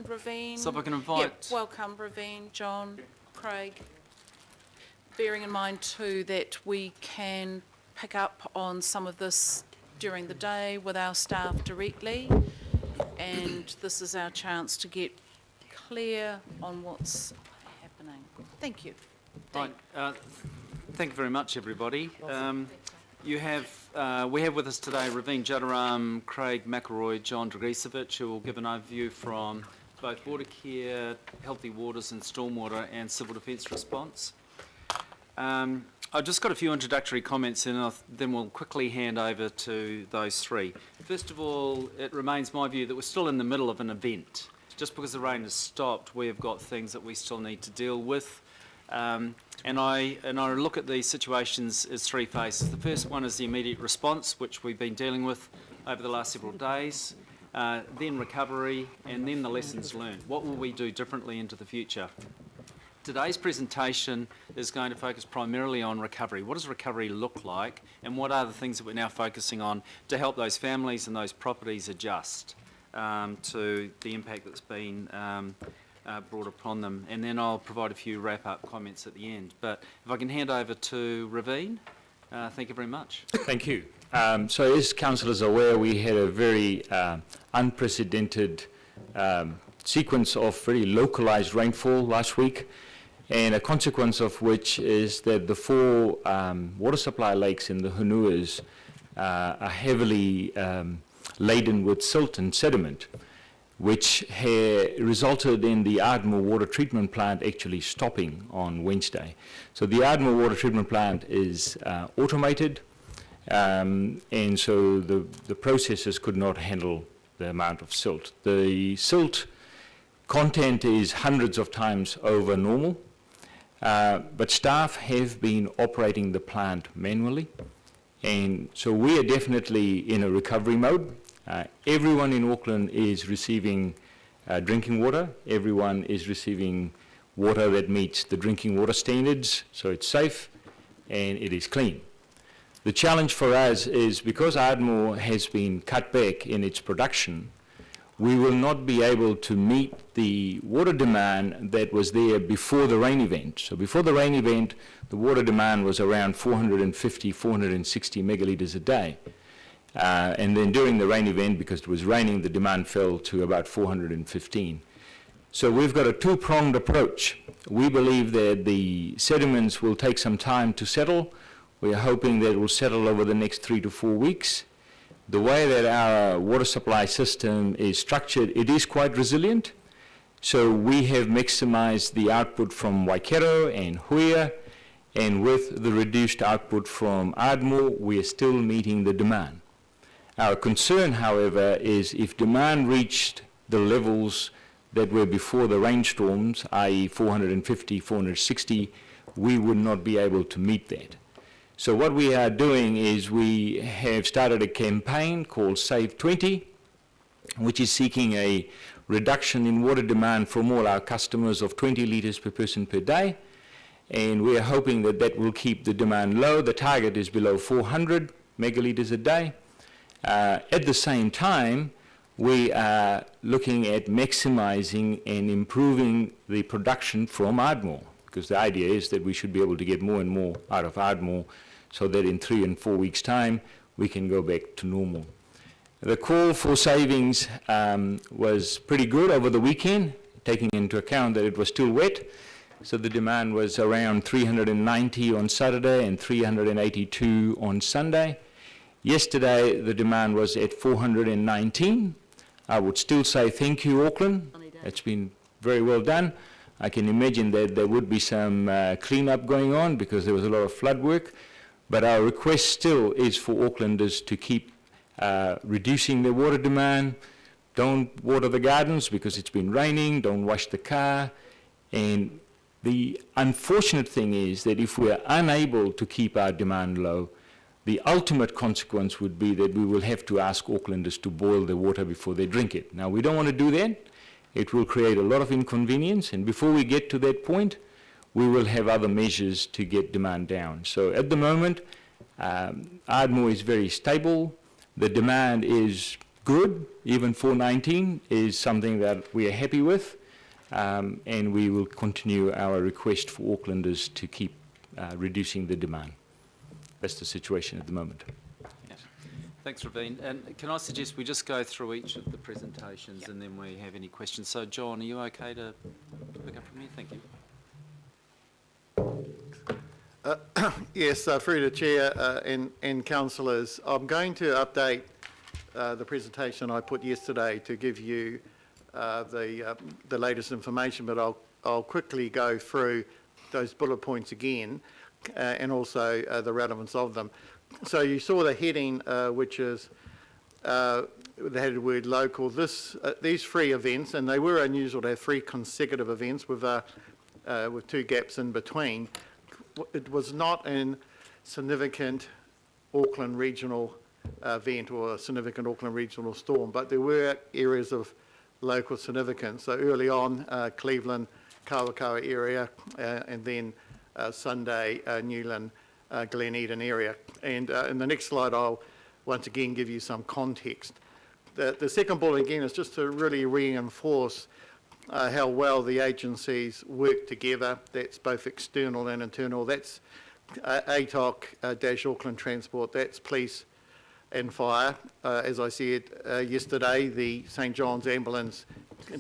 Ravine. So if I can invite... Yeah, welcome, Ravine, John, Craig. Bearing in mind too that we can pick up on some of this during the day with our staff directly, and this is our chance to get clear on what's happening. Thank you. Right, thank you very much, everybody. We have with us today Ravine Jadaram, Craig McElroy, John Dragicevic, who will give an overview from both water care, healthy waters and stormwater, and civil defence response. I've just got a few introductory comments and then we'll quickly hand over to those three. First of all, it remains my view that we're still in the middle of an event. Just because the rain has stopped, we have got things that we still need to deal with. And I look at these situations as three phases. The first one is the immediate response, which we've been dealing with over the last several days, then recovery, and then the lessons learned. What will we do differently into the future? Today's presentation is going to focus primarily on recovery. What does recovery look like, and what are the things that we're now focusing on to help those families and those properties adjust to the impact that's been brought upon them? And then I'll provide a few wrap-up comments at the end. But if I can hand over to Ravine, thank you very much. Thank you. So as council is aware, we had a very unprecedented sequence of very localised rainfall last week, and a consequence of which is that the four water supply lakes in the Honuas are heavily laden with silt and sediment, which resulted in the Ardmore water treatment plant actually stopping on Wednesday. So the Ardmore water treatment plant is automated, and so the processes could not handle the amount of silt. The silt content is hundreds of times over normal, but staff have been operating the plant manually, and so we are definitely in a recovery mode. Everyone in Auckland is receiving drinking water. Everyone is receiving water that meets the drinking water standards, so it's safe and it is clean. The challenge for us is because Ardmore has been cut back in its production, we will not be able to meet the water demand that was there before the rain event. So before the rain event, the water demand was around 450, 460 megalitres a day. And then during the rain event, because it was raining, the demand fell to about 415. So we've got a two-pronged approach. We believe that the sediments will take some time to settle. We are hoping that it will settle over the next 3 to 4 weeks. The way that our water supply system is structured, it is quite resilient. So we have maximized the output from Waikato and Huia, and with the reduced output from Ardmore, we are still meeting the demand. Our concern, however, is if demand reached the levels that were before the rainstorms, i.e. 450, 460, we would not be able to meet that. So what we are doing is we have started a campaign called Save 20, which is seeking a reduction in water demand from all our customers of 20 litres per person per day. And we are hoping that that will keep the demand low. The target is below 400 megalitres a day. At the same time, we are looking at maximising and improving the production from Ardmore, because the idea is that we should be able to get more and more out of Ardmore so that in 3 and 4 weeks' time, we can go back to normal. The call for savings was pretty good over the weekend, taking into account that it was still wet. So the demand was around 390 on Saturday and 382 on Sunday. Yesterday, the demand was at 419. I would still say thank you, Auckland. It's been very well done. I can imagine that there would be some clean-up going on because there was a lot of flood work. But our request still is for Aucklanders to keep reducing their water demand. Don't water the gardens because it's been raining. Don't wash the car. And the unfortunate thing is that if we are unable to keep our demand low, the ultimate consequence would be that we will have to ask Aucklanders to boil their water before they drink it. Now, we don't want to do that. It will create a lot of inconvenience, and before we get to that point, we will have other measures to get demand down. So at the moment, Ardmore is very stable. The demand is good. Even 419 is something that we are happy with, and we will continue our request for Aucklanders to keep reducing the demand. That's the situation at the moment. Yes. Thanks, Raveen. And can I suggest we just go through each of the presentations and then we have any questions? So, John, are you okay to pick up from here? Thank you. Yes, through the Chair and councillors, I'm going to update the presentation I put yesterday to give you the latest information, but I'll quickly go through those bullet points again and also the relevance of them. So you saw the heading, which is the headed word local. These 3 events, and they were unusual to have 3 consecutive events with 2 gaps in between. It was not a significant Auckland regional event or a significant Auckland regional storm, but there were areas of local significance. So early on, Cleveland, Kawakawa area, and then Sunday, Newland, Glen Eden area. And in the next slide, I'll once again give you some context. The second bullet again is just to really reinforce how well the agencies work together. That's both external and internal. That's ATOC, Auckland Transport, that's police and fire. As I said yesterday, the St John's ambulance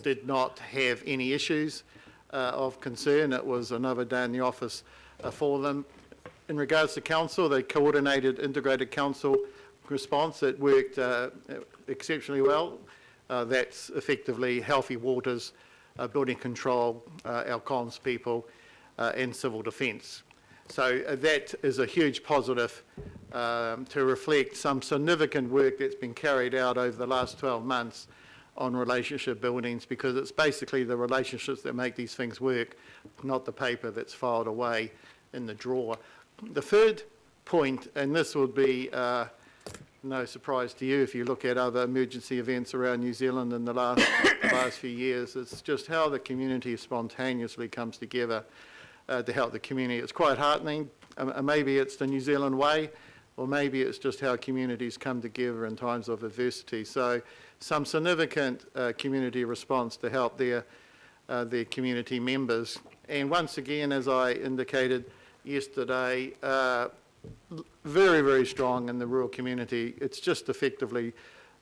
did not have any issues of concern. It was another day in the office for them. In regards to council, the coordinated integrated council response, it worked exceptionally well. That's effectively Healthy Waters, building control, our comms people, and civil defence. So that is a huge positive to reflect some significant work that's been carried out over the last 12 months on relationship buildings, because it's basically the relationships that make these things work, not the paper that's filed away in the drawer. The third point, and this would be no surprise to you if you look at other emergency events around New Zealand in the last few years, it's just how the community spontaneously comes together to help the community. It's quite heartening. Maybe it's the New Zealand way, or maybe it's just how communities come together in times of adversity. So some significant community response to help their community members. And once again, as I indicated yesterday, very, very strong in the rural community. It's just effectively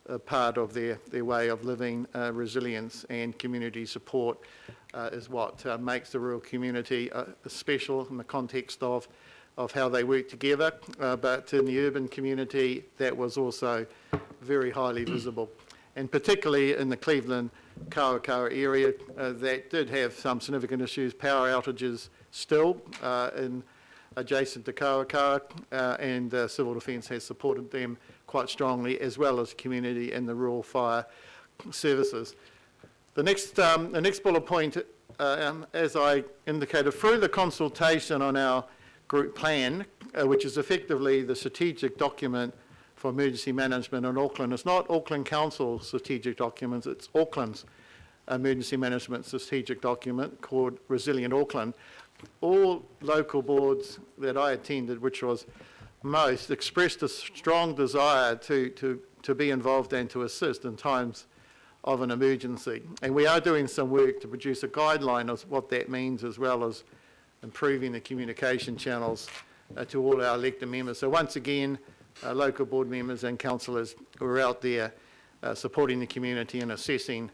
a part of their way of living. Resilience and community support is what makes the rural community special in the context of how they work together. But in the urban community, that was also very highly visible. And particularly in the Cleveland, Kawakawa area, that did have some significant issues, power outages still adjacent to Kawakawa, and Civil Defence has supported them quite strongly, as well as community and the rural fire services. The next bullet point, as I indicated, through the consultation on our group plan, which is effectively the strategic document for emergency management in Auckland. It's not Auckland Council strategic documents, it's Auckland's emergency management strategic document called Resilient Auckland. All local boards that I attended, which was most, expressed a strong desire to be involved and to assist in times of an emergency. And we are doing some work to produce a guideline of what that means, as well as improving the communication channels to all our elected members. So once again, local board members and councillors were out there supporting the community and assessing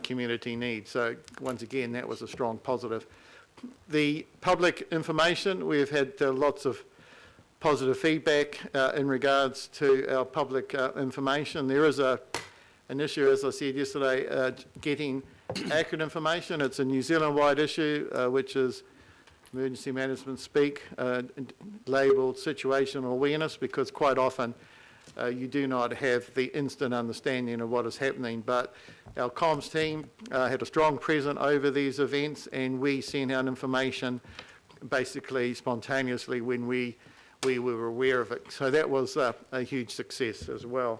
community needs. So once again, that was a strong positive. The public information, we've had lots of positive feedback in regards to our public information. There is an issue, as I said yesterday, getting accurate information. It's a New Zealand-wide issue, which is emergency management speak, labelled situational awareness, because quite often you do not have the instant understanding of what is happening. But our comms team had a strong presence over these events, and we sent out information basically spontaneously when we were aware of it. So that was a huge success as well.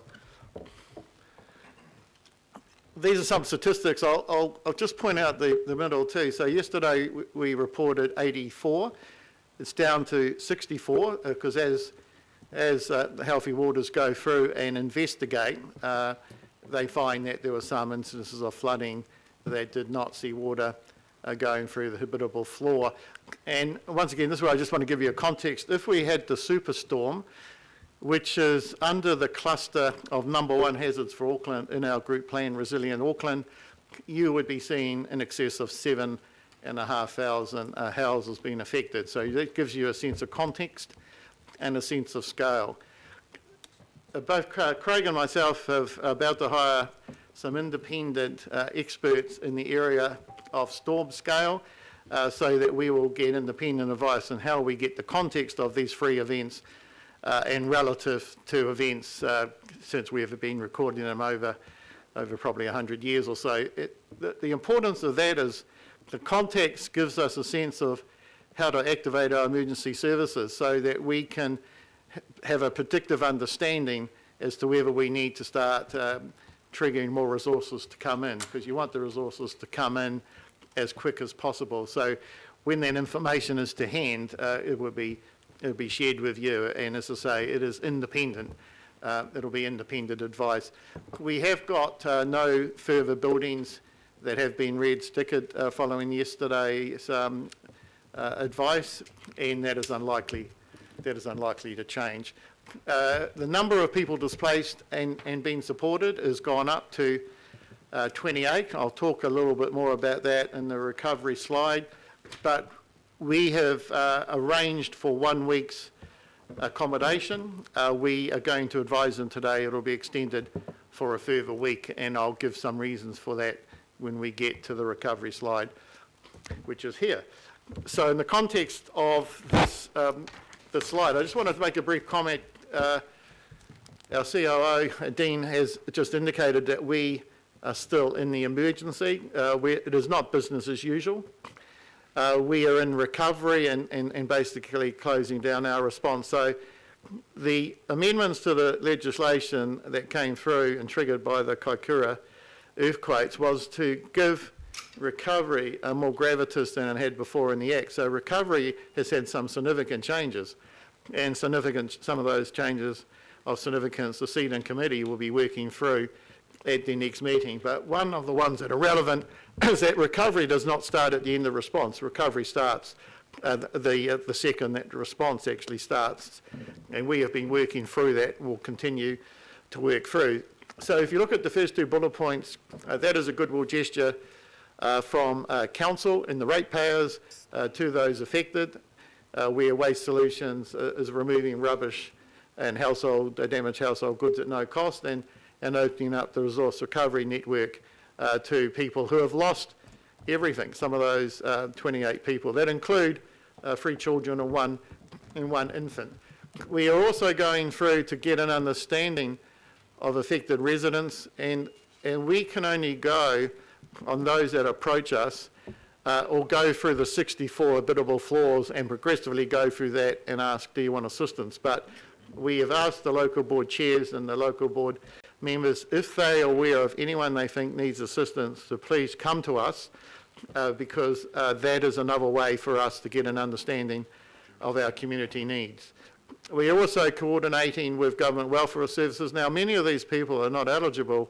These are some statistics. I'll just point out the middle too. So yesterday we reported 84. It's down to 64 because as Healthy Waters go through and investigate, they find that there were some instances of flooding that did not see water going through the habitable floor. And once again, this is where I just want to give you a context. If we had the superstorm, which is under the cluster of number 1 hazards for Auckland in our group plan, Resilient Auckland, you would be seeing in excess of 7,500 houses being affected. So that gives you a sense of context and a sense of scale. Both Craig and myself are about to hire some independent experts in the area of storm scale so that we will get independent advice on how we get the context of these 3 events and relative to events since we have been recording them over probably 100 years or so. The importance of that is the context gives us a sense of how to activate our emergency services so that we can have a predictive understanding as to whether we need to start triggering more resources to come in, because you want the resources to come in as quick as possible. So when that information is to hand, it will be shared with you. And as I say, it is independent. It'll be independent advice. We have got no further buildings that have been red stickered following yesterday's advice, and that is unlikely to change. The number of people displaced and being supported has gone up to 28. I'll talk a little bit more about that in the recovery slide, but we have arranged for 1 week's accommodation. We are going to advise them today it'll be extended for a further week, and I'll give some reasons for that when we get to the recovery slide, which is here. So in the context of this slide, I just wanted to make a brief comment. Our COO, Dean, has just indicated that we are still in the emergency. It is not business as usual. We are in recovery and basically closing down our response. So the amendments to the legislation that came through and triggered by the Kaikoura earthquakes was to give recovery a more gravitas than it had before in the Act. So recovery has had some significant changes, and some of those changes of significance the Seat and Committee will be working through at the next meeting. But one of the ones that are relevant is that recovery does not start at the end of response. Recovery starts the second that the response actually starts, and we have been working through that and will continue to work through. So if you look at the first 2 bullet points, that is a goodwill gesture from council and the ratepayers to those affected, where Waste Solutions is removing rubbish and damaged household goods at no cost, and opening up the resource recovery network to people who have lost everything. Some of those 28 people that include 3 children and one infant. We are also going through to get an understanding of affected residents, and we can only go on those that approach us or go through the 64 habitable floors and progressively go through that and ask, do you want assistance? But we have asked the local board chairs and the local board members, if they are aware of anyone they think needs assistance, to please come to us, because that is another way for us to get an understanding of our community needs. We are also coordinating with government welfare services. Now, many of these people are not eligible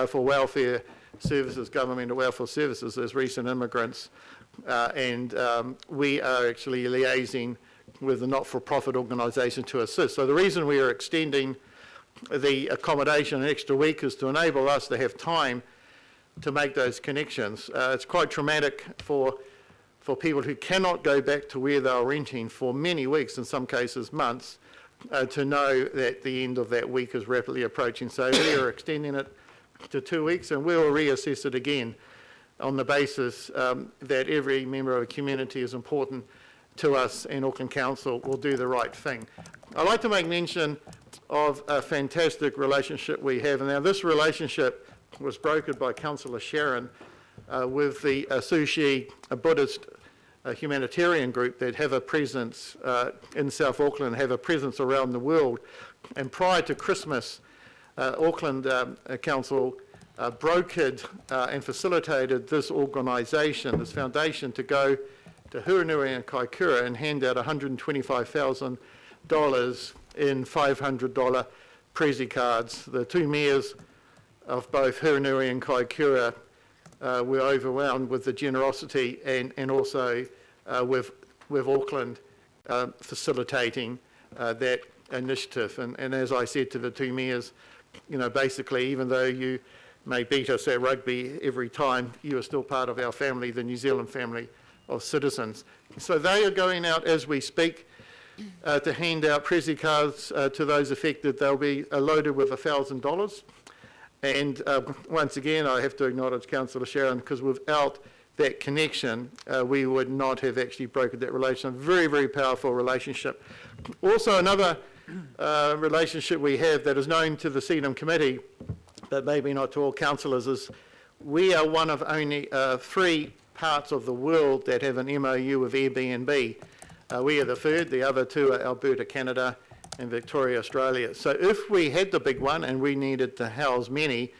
for welfare services, governmental welfare services, as recent immigrants, and we are actually liaising with the not-for-profit organisation to assist. So the reason we are extending the accommodation an extra week is to enable us to have time to make those connections. It's quite traumatic for people who cannot go back to where they were renting for many weeks, in some cases months, to know that the end of that week is rapidly approaching. So we are extending it to 2 weeks, and we'll reassess it again on the basis that every member of a community is important to us, and Auckland Council will do the right thing. I'd like to make mention of a fantastic relationship we have. And now this relationship was brokered by Councillor Sharon with the Sushi, a Buddhist humanitarian group that have a presence in South Auckland, have a presence around the world. And prior to Christmas, Auckland Council brokered and facilitated this organisation, this foundation, to go to Huranui and Kaikoura and hand out $125,000 in $500 Prezi cards. The 2 mayors of both Hiranui and Kaikoura were overwhelmed with the generosity and also with Auckland facilitating that initiative. And as I said to the two mayors, you know, basically, even though you may beat us at rugby every time, you are still part of our family, the New Zealand family of citizens. So they are going out as we speak to hand out Prezi cards to those affected. They'll be loaded with $1,000. And once again, I have to acknowledge Councillor Sharon, because without that connection, we would not have actually broken that relationship. Very, very powerful relationship. Also, another relationship we have that is known to the CEDAM committee, but maybe not to all councillors, is we are one of only 3 parts of the world that have an MOU with Airbnb. We are the third, the other 2 are Alberta, Canada, and Victoria, Australia. So if we had the big one and we needed to house many,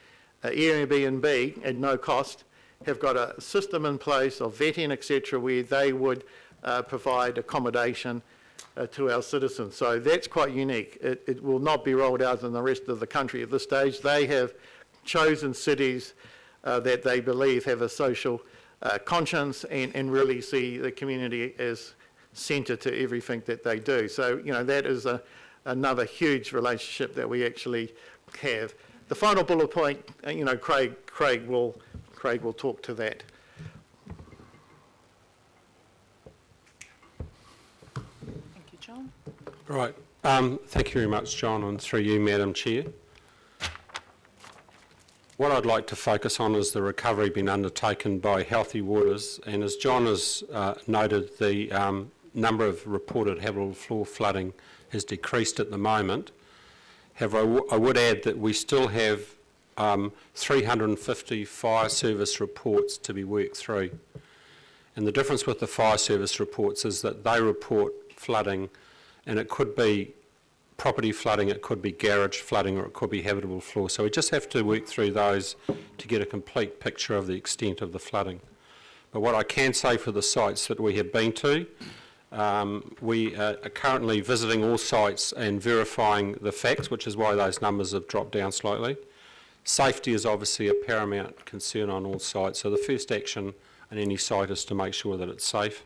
Airbnb at no cost have got a system in place of vetting, etc., where they would provide accommodation to our citizens. So that's quite unique. It will not be rolled out in the rest of the country at this stage. They have chosen cities that they believe have a social conscience and really see the community as centre to everything that they do. So, you know, that is another huge relationship that we actually have. The final bullet point, you know, Craig will talk to that. Thank you, John. Right. Thank you very much, John, and through you, Madam Chair. What I'd like to focus on is the recovery being undertaken by Healthy Waters, and as John has noted, the number of reported habitable floor flooding has decreased at the moment. However, I would add that we still have 350 fire service reports to be worked through. And the difference with the fire service reports is that they report flooding, and it could be property flooding, it could be garage flooding, or it could be habitable floor. So we just have to work through those to get a complete picture of the extent of the flooding. But what I can say for the sites that we have been to, we are currently visiting all sites and verifying the facts, which is why those numbers have dropped down slightly. Safety is obviously a paramount concern on all sites, so the first action on any site is to make sure that it's safe.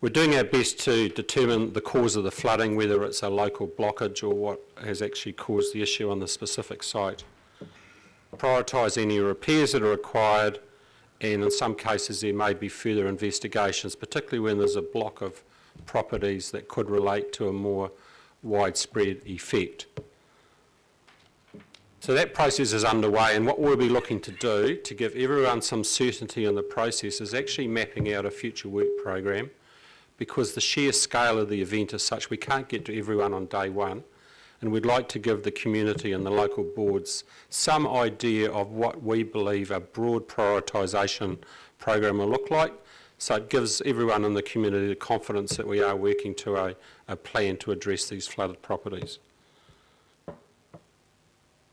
We're doing our best to determine the cause of the flooding, whether it's a local blockage or what has actually caused the issue on the specific site. Prioritise any repairs that are required, and in some cases there may be further investigations, particularly when there's a block of properties that could relate to a more widespread effect. So that process is underway, and what we'll be looking to do to give everyone some certainty in the process is actually mapping out a future work program, because the sheer scale of the event is such we can't get to everyone on day one, and we'd like to give the community and the local boards some idea of what we believe a broad prioritisation program will look like, so it gives everyone in the community the confidence that we are working to a plan to address these flooded properties.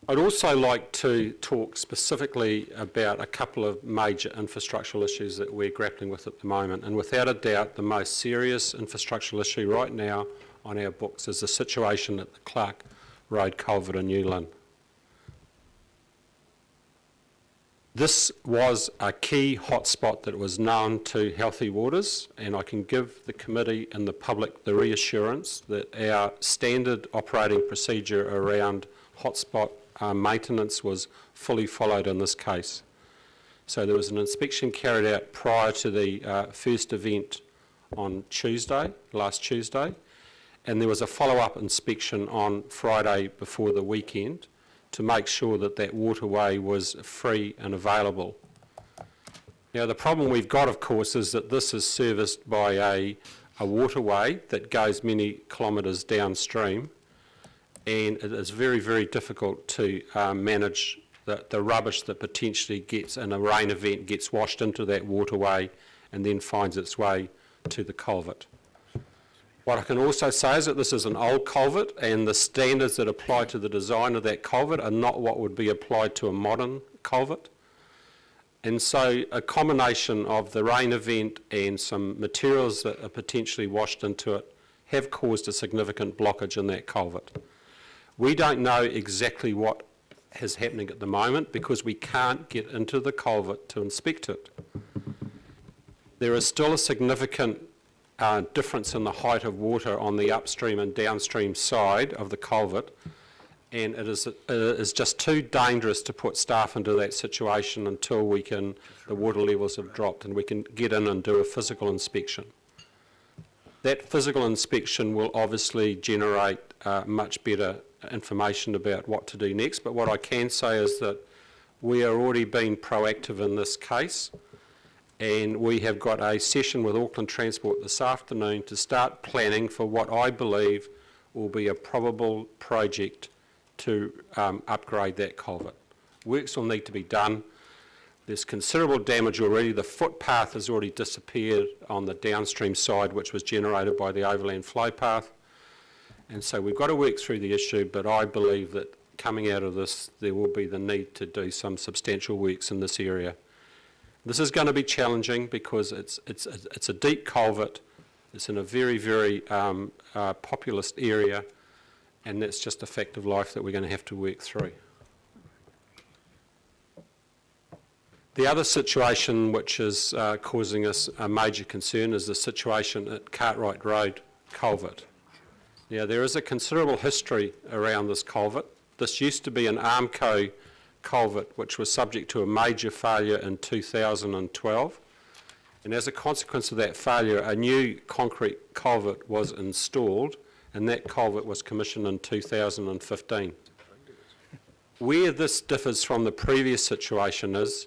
I'd also like to talk specifically about a couple of major infrastructural issues that we're grappling with at the moment, and without a doubt the most serious infrastructural issue right now on our books is the situation at the Clark Road culvert in Newland. This was a key hotspot that was known to Healthy Waters, and I can give the committee and the public the reassurance that our standard operating procedure around hotspot maintenance was fully followed in this case. So there was an inspection carried out prior to the first event on last Tuesday, and there was a follow-up inspection on Friday before the weekend to make sure that that waterway was free and available. Now the problem we've got, of course, is that this is serviced by a waterway that goes many kilometres downstream, and it is very, very difficult to manage the rubbish that potentially gets in a rain event, gets washed into that waterway and then finds its way to the culvert. What I can also say is that this is an old culvert, and the standards that apply to the design of that culvert are not what would be applied to a modern culvert. And so a combination of the rain event and some materials that are potentially washed into it have caused a significant blockage in that culvert. We don't know exactly what is happening at the moment because we can't get into the culvert to inspect it. There is still a significant difference in the height of water on the upstream and downstream side of the culvert, and it is just too dangerous to put staff into that situation until the water levels have dropped and we can get in and do a physical inspection. That physical inspection will obviously generate much better information about what to do next, but what I can say is that we are already being proactive in this case, and we have got a session with Auckland Transport this afternoon to start planning for what I believe will be a probable project to upgrade that culvert. Works will need to be done. There's considerable damage already. The footpath has already disappeared on the downstream side, which was generated by the overland flow path. And so we've got to work through the issue, but I believe that coming out of this, there will be the need to do some substantial works in this area. This is going to be challenging because it's a deep culvert. It's in a very, very populous area, and that's just a fact of life that we're going to have to work through. The other situation which is causing us a major concern is the situation at Cartwright Road culvert. Now, there is a considerable history around this culvert. This used to be an Armco culvert which was subject to a major failure in 2012, and as a consequence of that failure a new concrete culvert was installed, and that culvert was commissioned in 2015. Where this differs from the previous situation is,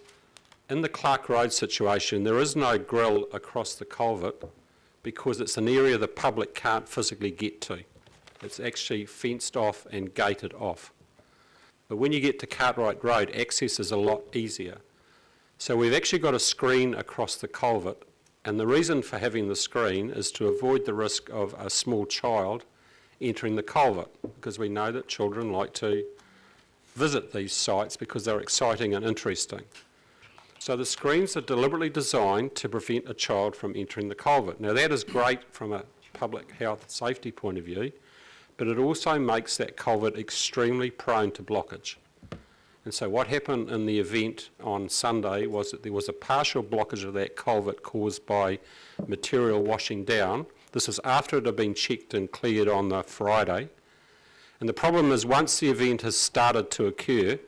in the Clark Road situation there is no grill across the culvert because it's an area the public can't physically get to. It's actually fenced off and gated off. But when you get to Cartwright Road, access is a lot easier. So we've actually got a screen across the culvert, and the reason for having the screen is to avoid the risk of a small child entering the culvert, because we know that children like to visit these sites because they're exciting and interesting. So the screens are deliberately designed to prevent a child from entering the culvert. Now that is great from a public health and safety point of view, but it also makes that culvert extremely prone to blockage. And so what happened in the event on Sunday was that there was a partial blockage of that culvert caused by material washing down. This was after it had been checked and cleared on the Friday. And the problem is once the event has started to occur,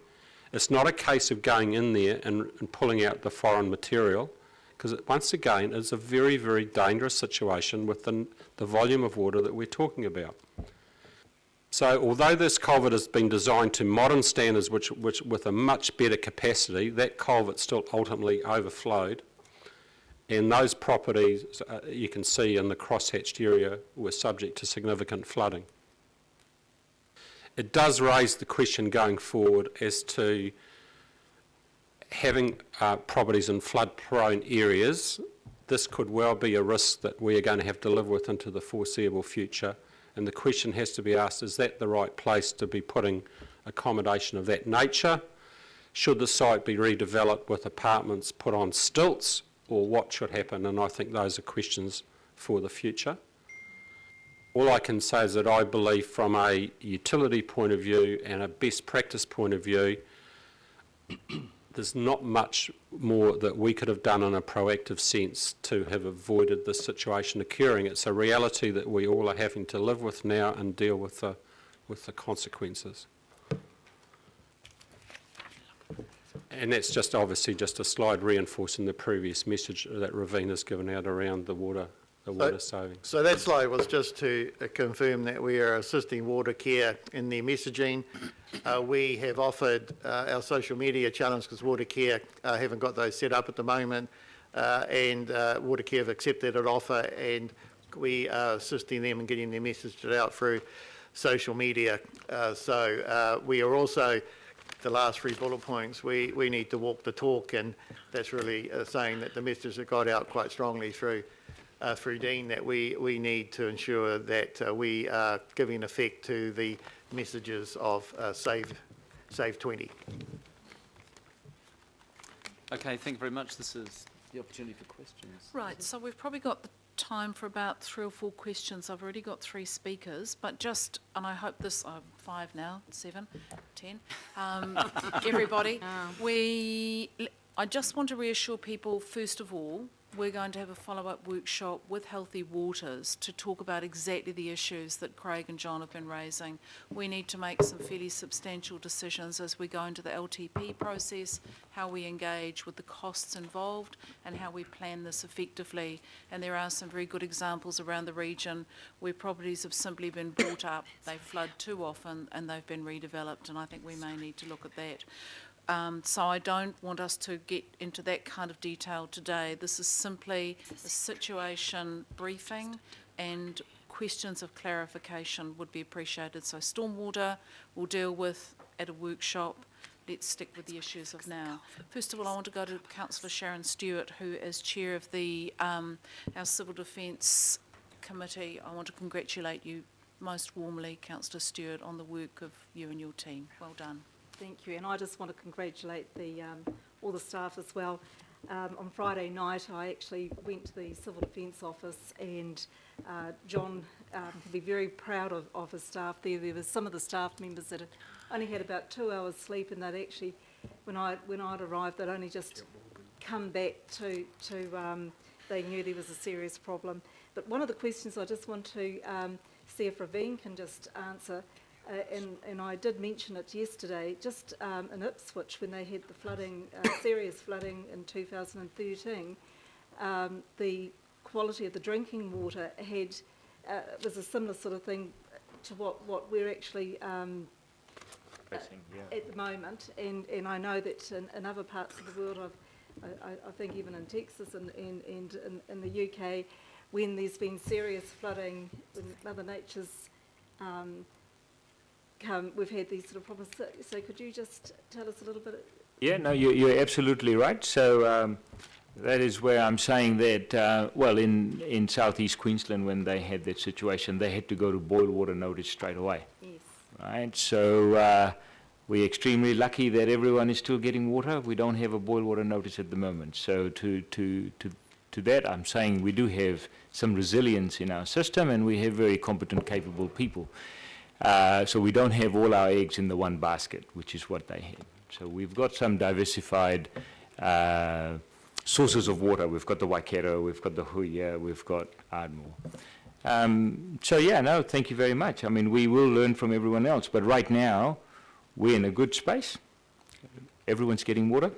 it's not a case of going in there and pulling out the foreign material, because once again it's a very, very dangerous situation with the volume of water that we're talking about. So although this culvert has been designed to modern standards which with a much better capacity, that culvert still ultimately overflowed, and those properties you can see in the crosshatched area were subject to significant flooding. It does raise the question going forward as to having properties in flood-prone areas. This could well be a risk that we are going to have to live with into the foreseeable future. And the question has to be asked, is that the right place to be putting accommodation of that nature? Should the site be redeveloped with apartments put on stilts, or what should happen? And I think those are questions for the future. All I can say is that I believe from a utility point of view and a best practice point of view, there's not much more that we could have done in a proactive sense to have avoided this situation occurring. It's a reality that we all are having to live with now and deal with the consequences. And that's just obviously just a slide reinforcing the previous message that Ravine has given out around the water savings. So that slide was just to confirm that we are assisting Watercare in their messaging. We have offered our social media challenge because Watercare haven't got those set up at the moment, and Watercare have accepted an offer, and we are assisting them in getting their message out through social media. So we are also, the last 3 bullet points, we need to walk the talk, and that's really saying that the message that got out quite strongly through Dean, that we need to ensure that we are giving effect to the messages of Save 20. Okay, thank you very much. This is the opportunity for questions. Right, so we've probably got the time for about 3 or 4 questions. I've already got 3 speakers, but just, and I hope this, 5 now, 7, 10, everybody. I just want to reassure people, first of all, we're going to have a follow-up workshop with Healthy Waters to talk about exactly the issues that Craig and John have been raising. We need to make some fairly substantial decisions as we go into the LTP process, how we engage with the costs involved and how we plan this effectively. And there are some very good examples around the region where properties have simply been bought up, they flood too often and they've been redeveloped, and I think we may need to look at that. So I don't want us to get into that kind of detail today. This is simply a situation briefing, and questions of clarification would be appreciated. So stormwater we'll deal with at a workshop. Let's stick with the issues of now. First of all, I want to go to Councillor Sharon Stewart, who is chair of the our Civil Defence Committee. I want to congratulate you most warmly, Councillor Stewart, on the work of you and your team. Well done. Thank you, and I just want to congratulate all the staff as well. On Friday night, I actually went to the Civil Defence Office, and John can be very proud of his staff there. There were some of the staff members that had only had about 2 hours sleep, and they'd actually, when I'd arrived, they'd only just come back to they knew there was a serious problem. But one of the questions I just want to see if Raveen can just answer, and I did mention it yesterday, just in Ipswich when they had the flooding, serious flooding in 2013, the quality of the drinking water was a similar sort of thing to what we're actually at the moment, and I know that in other parts of the world, I think even in Texas and in the UK, when there's been serious flooding, when Mother Nature's we've had these sort of problems. So could you just tell us a little bit? Yeah, no, you're absolutely right. So that is where I'm saying that, well, in southeast Queensland, when they had that situation, they had to go to boil water notice straight away. Yes. Right, so we're extremely lucky that everyone is still getting water. We don't have a boil water notice at the moment. So to that, I'm saying we do have some resilience in our system, and we have very competent, capable people. So we don't have all our eggs in the one basket, which is what they had. So we've got some diversified sources of water. We've got the Waikato, we've got the Huia, we've got Ardmore. So yeah, no, thank you very much. I mean, we will learn from everyone else, but right now we're in a good space. Everyone's getting water,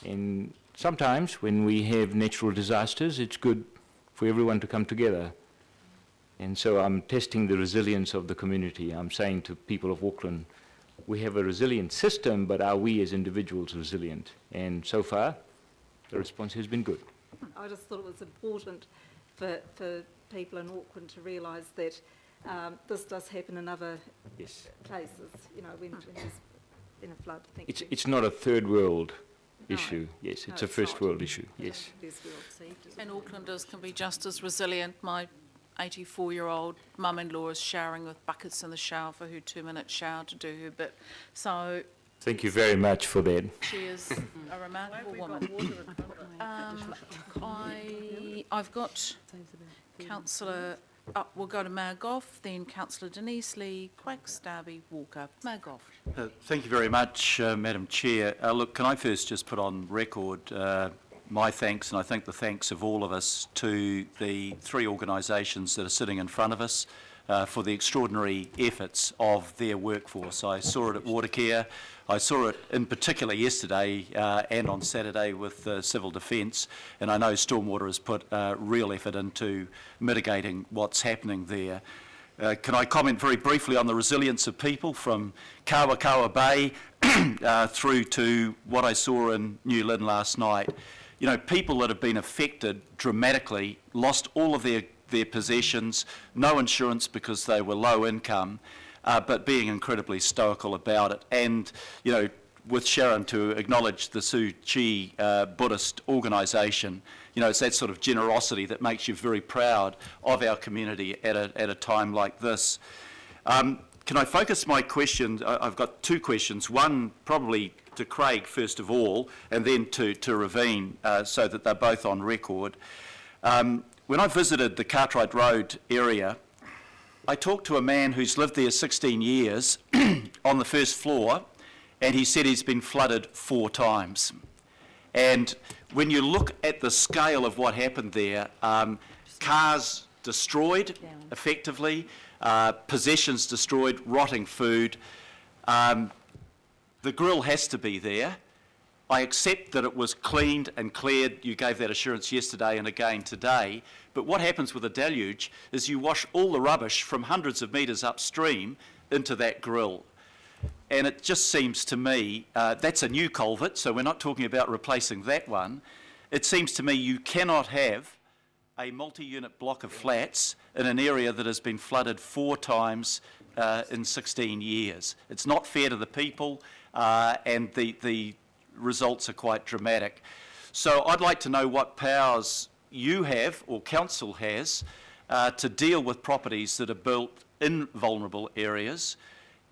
and sometimes when we have natural disasters, it's good for everyone to come together. And so I'm testing the resilience of the community. I'm saying to people of Auckland, we have a resilient system, but are we as individuals resilient? And so far, the response has been good. I just thought it was important for people in Auckland to realise that this does happen in other places, you know, when there's been a flood. Thank you. It's not a third world issue. Yes, No, it's a it's first not. world issue. Yes. First world saved, isn't And it? Aucklanders can be just as resilient. My 84-year-old mum-in-law is showering with buckets in the shower for her 2-minute shower to do her bit. So Thank you very much for that. she is a remarkable woman. I've got Councillor, we'll go to Mayor Goff, then Councillor Denise Lee, Quacks, Darby, Walker. Mayor Goff. Thank you very much, Madam Chair. Look, can I first just put on record my thanks, and I think the thanks of all of us, to the 3 organisations that are sitting in front of us for the extraordinary efforts of their workforce. I saw it at Watercare. I saw it in particular yesterday and on Saturday with Civil Defence, and I know Stormwater has put real effort into mitigating what's happening there. Can I comment very briefly on the resilience of people from Kawakawa Bay through to what I saw in New Lynn last night? You know, people that have been affected dramatically, lost all of their possessions, no insurance because they were low income, but being incredibly stoical about it. And, you know, with Sharon to acknowledge the Tzu Chi Buddhist organisation, you know, it's that sort of generosity that makes you very proud of our community at a time like this. Can I focus my question? I've got 2 questions. One probably to Craig first of all, and then to Raveen, so that they're both on record. when I visited the Cartwright Road area, I talked to a man who's lived there 16 years on the first floor, and he said he's been flooded 4 times. And when you look at the scale of what happened there, cars destroyed effectively, possessions destroyed, rotting food. The grill has to be there. I accept that it was cleaned and cleared. You gave that assurance yesterday and again today. But what happens with a deluge is you wash all the rubbish from hundreds of metres upstream into that grill. And it just seems to me, that's a new culvert, so we're not talking about replacing that one. It seems to me you cannot have a multi-unit block of flats in an area that has been flooded 4 times in 16 years. It's not fair to the people, and the results are quite dramatic. So I'd like to know what powers you have, or council has, to deal with properties that are built in vulnerable areas,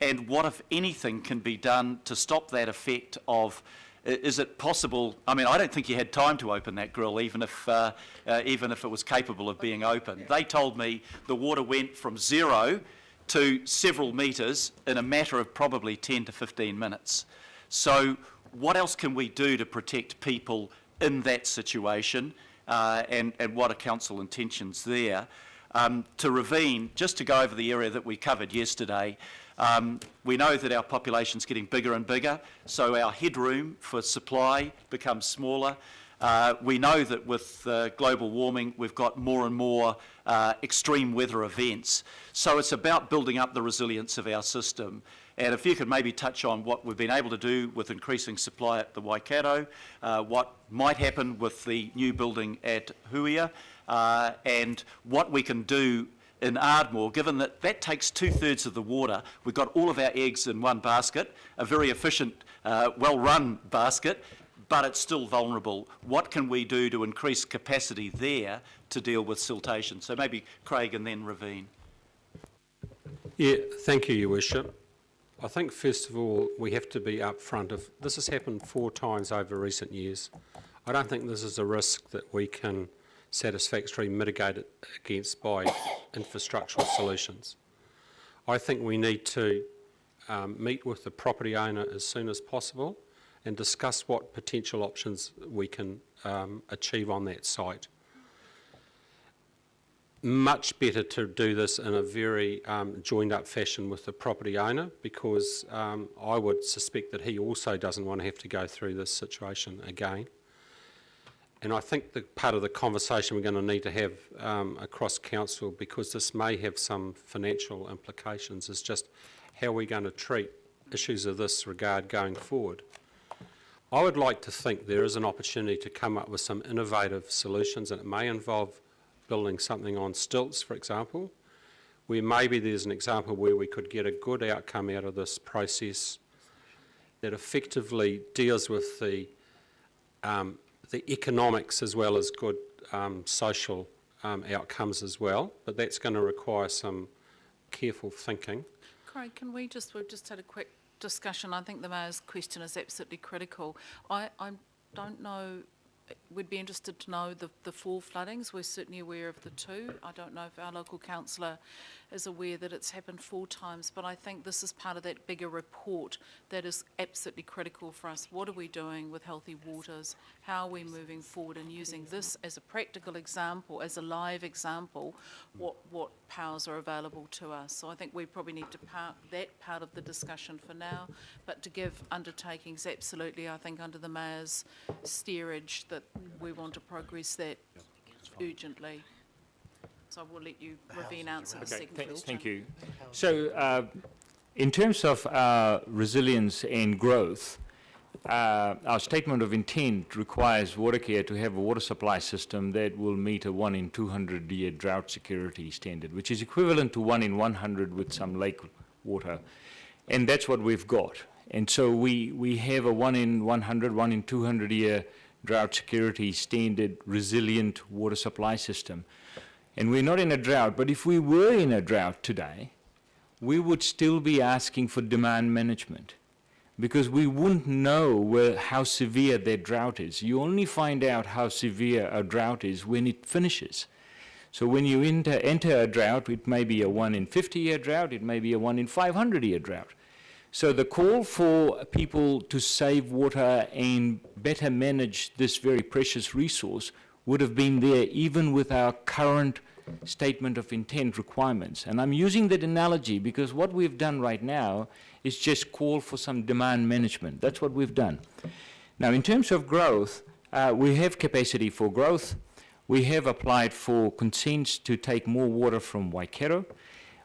and what, if anything, can be done to stop that effect of, is it possible, I mean, I don't think you had time to open that grill, even if it was capable of being opened. They told me the water went from 0 to several metres in a matter of probably 10 to 15 minutes. So what else can we do to protect people in that situation, and what are council intentions there? To Ravine, just to go over the area that we covered yesterday, we know that our population's getting bigger and bigger, so our headroom for supply becomes smaller. We know that with global warming, we've got more and more extreme weather events. So it's about building up the resilience of our system. And if you could maybe touch on what we've been able to do with increasing supply at the Waikato, what might happen with the new building at Huia, and what we can do in Ardmore, given that that takes 2/3 of the water. We've got all of our eggs in one basket, a very efficient, well-run basket, but it's still vulnerable. What can we do to increase capacity there to deal with siltation? So maybe Craig and then Ravine. Yeah, thank you, Your Worship. I think, first of all, we have to be upfront of this has happened 4 times over recent years. I don't think this is a risk that we can satisfactorily mitigate it against by infrastructural solutions. I think we need to meet with the property owner as soon as possible and discuss what potential options we can achieve on that site. Much better to do this in a very joined up fashion with the property owner, because I would suspect that he also doesn't want to have to go through this situation again. And I think the part of the conversation we're going to need to have across council, because this may have some financial implications, is just how we're going to treat issues of this regard going forward. I would like to think there is an opportunity to come up with some innovative solutions, and it may involve building something on stilts, for example, where maybe there's an example where we could get a good outcome out of this process that effectively deals with the economics as well as good social outcomes as well, but that's going to require some careful thinking. Craig, we've just had a quick discussion. I think the Mayor's question is absolutely critical. I don't know, we'd be interested to know the 4 floodings. We're certainly aware of the 2. I don't know if our local councillor is aware that it's happened 4 times, but I think this is part of that bigger report that is absolutely critical for us. What are we doing with healthy waters? How are we moving forward and using this as a practical example, as a live example, what powers are available to us? So I think we probably need to park that part of the discussion for now, but to give undertakings, absolutely, I think under the Mayor's steerage, that we want to progress that urgently. So I will let you, Ravine, answer the second question. Thank you. So in terms of resilience and growth, our statement of intent requires Watercare to have a water supply system that will meet a 1 in 200 year drought security standard, which is equivalent to 1 in 100 with some lake water. And that's what we've got. And so we have a 1 in 100, 1 in 200 year drought security standard resilient water supply system. And we're not in a drought, but if we were in a drought today, we would still be asking for demand management, because we wouldn't know how severe that drought is. You only find out how severe a drought is when it finishes. So when you enter a drought, it may be a 1 in 50-year drought, it may be a 1 in 500-year drought. So the call for people to save water and better manage this very precious resource would have been there even with our current statement of intent requirements. And I'm using that analogy because what we've done right now is just call for some demand management. That's what we've done. Now, in terms of growth, we have capacity for growth. We have applied for consents to take more water from Waikato.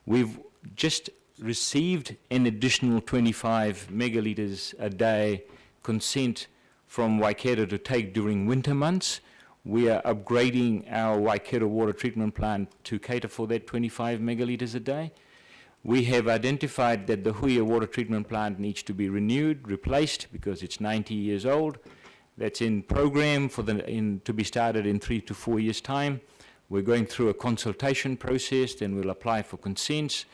We've just received an additional 25 megalitres a day consent from Waikato to take during winter months. We are upgrading our Waikato water treatment plant to cater for that 25 megalitres a day. We have identified that the Huia water treatment plant needs to be renewed, replaced, because it's 90 years old. That's in program to be started in 3 to 4 years' time. We're going through a consultation process, then we'll apply for consents,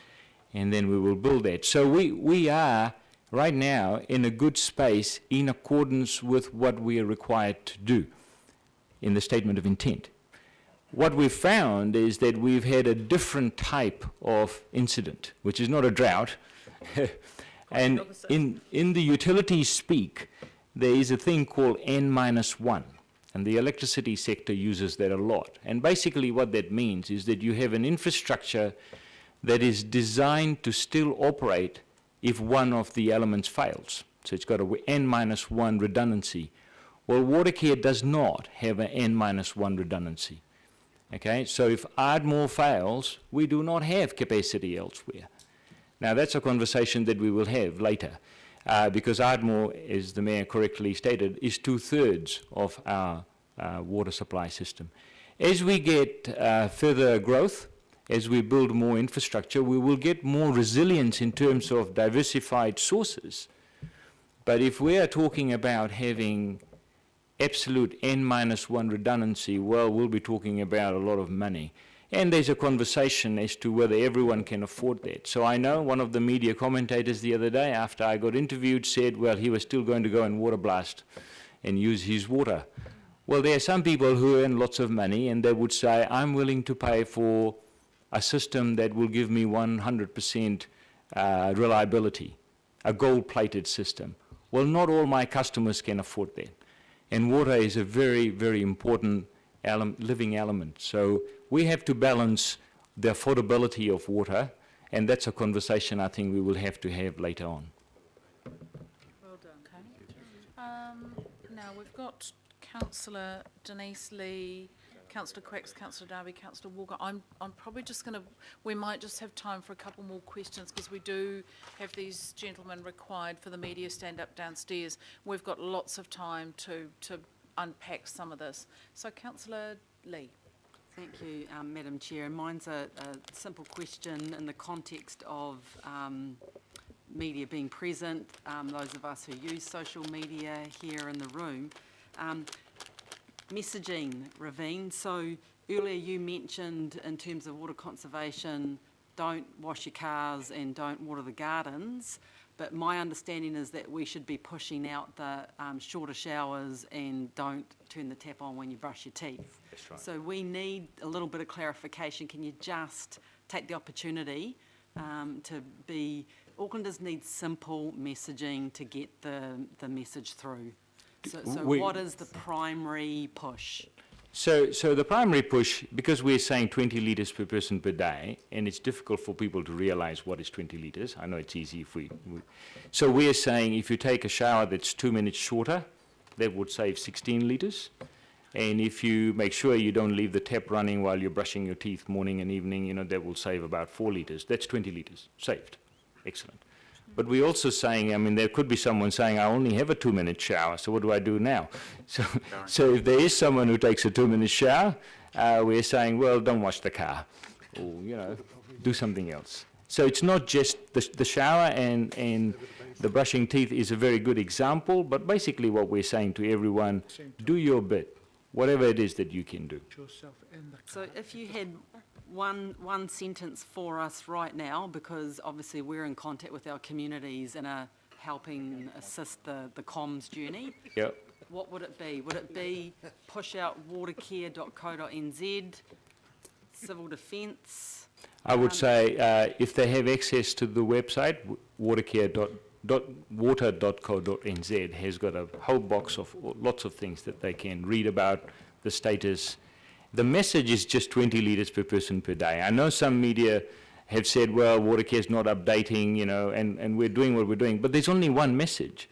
and then we will build that. So we are right now in a good space in accordance with what we are required to do in the statement of intent. What we've found is that we've had a different type of incident, which is not a drought. And in the utility speak, there is a thing called N-1, and the electricity sector uses that a lot. And basically what that means is that you have an infrastructure that is designed to still operate if one of the elements fails. So it's got a N-1 redundancy. Well, Watercare does not have an N-1 redundancy. Okay, so if Ardmore fails, we do not have capacity elsewhere. Now, that's a conversation that we will have later, because Ardmore, as the Mayor correctly stated, is 2/3 of our water supply system. As we get further growth, as we build more infrastructure, we will get more resilience in terms of diversified sources. But if we are talking about having absolute N-1 redundancy, well, we'll be talking about a lot of money. And there's a conversation as to whether everyone can afford that. So I know one of the media commentators the other day, after I got interviewed, said, well, he was still going to go and water blast and use his water. Well, there are some people who earn lots of money, and they would say, I'm willing to pay for a system that will give me 100% reliability, a gold-plated system. Well, not all my customers can afford that. And water is a very, very important living element. So we have to balance the affordability of water, and that's a conversation I think we will have to have later on. Well done. Okay. Now, we've got Councillor Denise Lee, Councillor Quacks, Councillor Darby, Councillor Walker. I'm probably just going to, we might just have time for a couple more questions because we do have these gentlemen required for the media stand-up downstairs. We've got lots of time to unpack some of this. So, Councillor Lee. Thank you, Madam Chair. And mine's a simple question in the context of media being present, those of us who use social media here in the room. Messaging, Ravine. So earlier you mentioned in terms of water conservation, don't wash your cars and don't water the gardens. But my understanding is that we should be pushing out the shorter showers and don't turn the tap on when you brush your teeth. That's right. So we need a little bit of clarification. Can you just take the opportunity to be... Aucklanders need simple messaging to get the message through. So what is the primary push? So the primary push, because we're saying 20 litres per person per day, and it's difficult for people to realise what is 20 litres. I know it's easy if so we're saying if you take a shower that's 2 minutes shorter, that would save 16 litres. And if you make sure you don't leave the tap running while you're brushing your teeth morning and evening, you know, that will save about 4 litres. That's 20 litres saved. Excellent. But we're also saying, I mean, there could be someone saying, I only have a 2-minute shower, so what do I do now? So if there is someone who takes a 2-minute shower, we're saying, well, don't wash the car, or, you know, do something else. So it's not just the shower and the brushing teeth is a very good example, but basically what we're saying to everyone, do your bit, whatever it is that you can do. So if you had one sentence for us right now, because obviously we're in contact with our communities and are helping assist the comms journey. Yep. What would it be? Would it be push out watercare.co.nz, civil defence. I would say if they have access to the website, water.co.nz has got a whole box of lots of things that they can read about, the status. The message is just 20 litres per person per day. I know some media have said, well, Watercare is not updating, you know, and we're doing what we're doing, but there's only one message.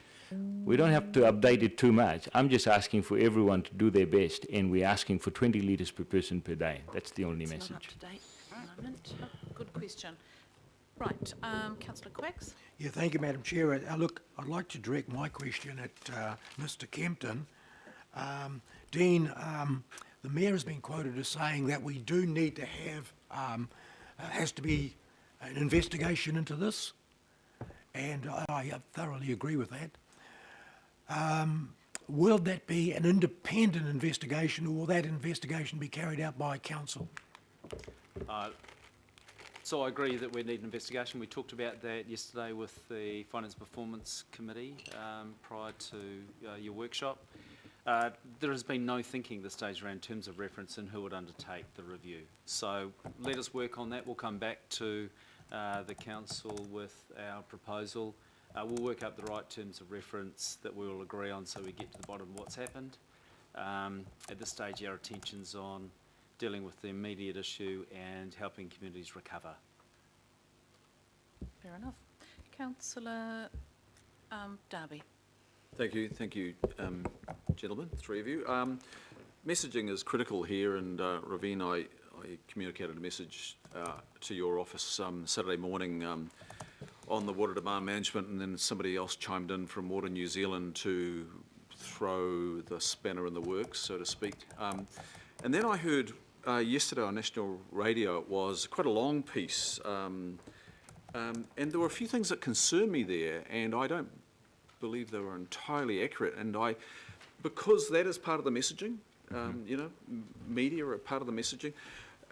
We don't have to update it too much. I'm just asking for everyone to do their best, and we're asking for 20 litres per person per day. That's the only It's message. not up to date at the moment. Good question. Right, councillor Quacks. Yeah, thank you, Madam Chair. Look, I'd like to direct my question at Mr Kempton. Dean, the Mayor has been quoted as saying that we do need to have, has to be an investigation into this, and I thoroughly agree with that. Will that be an independent investigation, or will that investigation be carried out by council? So I agree that we need an investigation. We talked about that yesterday with the Finance Performance Committee prior to your workshop. There has been no thinking at this stage around terms of reference and who would undertake the review. So let us work on that. We'll come back to the council with our proposal. We'll work out the right terms of reference that we will agree on so we get to the bottom of what's happened. At this stage, our attention's on dealing with the immediate issue and helping communities recover. Fair enough. Councillor Darby. Thank you, gentlemen, three of you. Messaging is critical here, and Ravine, I communicated a message to your office Saturday morning on the water demand management, and then somebody else chimed in from Water New Zealand to throw the spanner in the works, so to speak. And then I heard yesterday on national radio, it was quite a long piece, and there were a few things that concerned me there, and I don't believe they were entirely accurate, and because that is part of the messaging, you know, media are part of the messaging.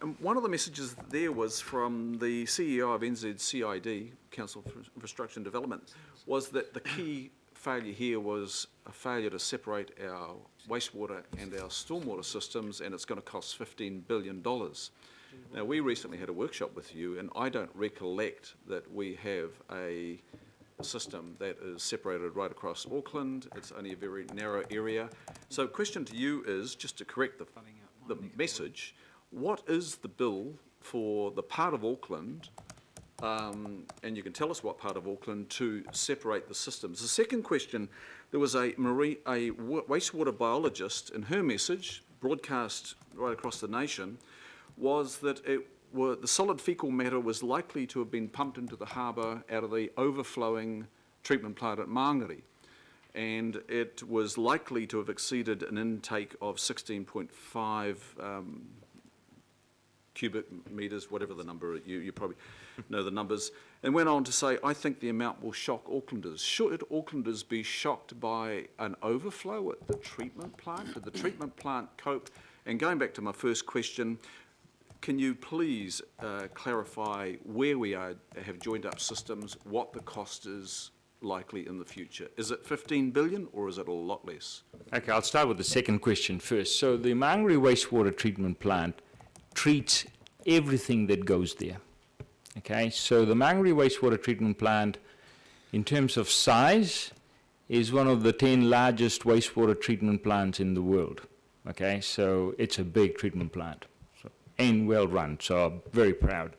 And one of the messages there was from the CEO of NZCID, Council for Infrastructure and Development, was that the key failure here was a failure to separate our wastewater and our stormwater systems, and it's going to cost $15 billion. Now, we recently had a workshop with you, and I don't recollect that we have a system that is separated right across Auckland. It's only a very narrow area. So question to you is, just to correct the message, what is the bill for the part of Auckland, and you can tell us what part of Auckland, to separate the systems? The second question, there was a wastewater biologist, and her message, broadcast right across the nation, was that the solid fecal matter was likely to have been pumped into the harbour out of the overflowing treatment plant at Māngere, and it was likely to have exceeded an intake of 16.5 cubic metres, whatever the number, you probably know the numbers, and went on to say, I think the amount will shock Aucklanders. Should Aucklanders be shocked by an overflow at the treatment plant? Did the treatment plant cope? And going back to my first question, can you please clarify where we have joined up systems, what the cost is likely in the future? Is it 15 billion or is it a lot less? Okay, I'll start with the second question first. So the Māngere wastewater treatment plant treats everything that goes there. Okay, so the Māngere wastewater treatment plant, in terms of size, is one of the 10 largest wastewater treatment plants in the world. Okay, so it's a big treatment plant. And well run, so I'm very proud.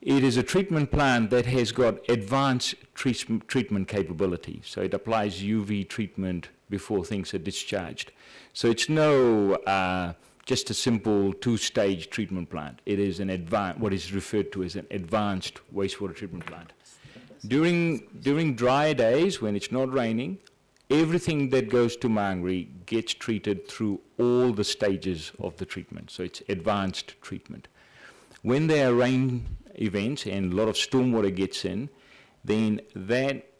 It is a treatment plant that has got advanced treatment capability, so it applies UV treatment before things are discharged. So it's no just a simple two-stage treatment plant. It is an what is referred to as an advanced wastewater treatment plant. During dry days, when it's not raining, everything that goes to Māngere gets treated through all the stages of the treatment, so it's advanced treatment. When there are rain events and a lot of stormwater gets in, then that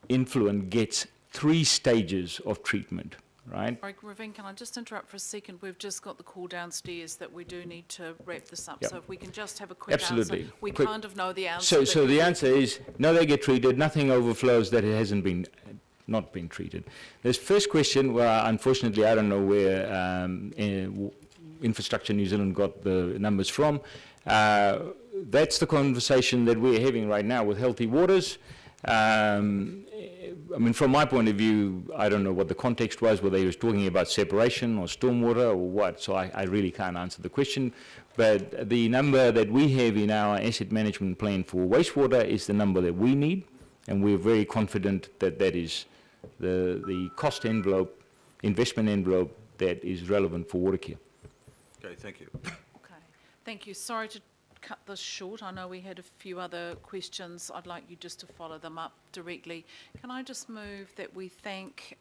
influent gets 3 stages of treatment, right? Sorry, Ravine, can I just interrupt for a second? We've just got the call downstairs that we do need to wrap this up. Yep. So if we can just have a quick Absolutely. answer. We Quick. kind of know the answer. So the answer is, no, they get treated, nothing overflows that it hasn't been not been treated. This first question, well, unfortunately, I don't know where Infrastructure New Zealand got the numbers from. That's the conversation that we're having right now with Healthy Waters. I mean, from my point of view, I don't know what the context was, whether he was talking about separation or stormwater or what, so I really can't answer the question. But the number that we have in our asset management plan for wastewater is the number that we need, and we're very confident that that is the cost envelope, investment envelope that is relevant for water care. Okay, thank you. Okay, thank you. Sorry to cut this short. I know we had a few other questions. I'd like you just to follow them up directly. Can I just move that we thank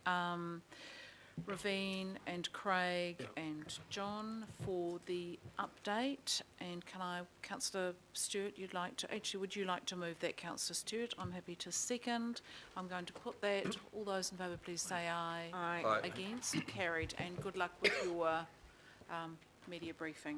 Ravine and Craig and John for the update? And can I, Councillor Stewart, would you like to move that, Councillor Stewart? I'm happy to second. I'm going to put that. All those in favour, please say aye. Aye. Against? Carried. And good luck with your media briefing.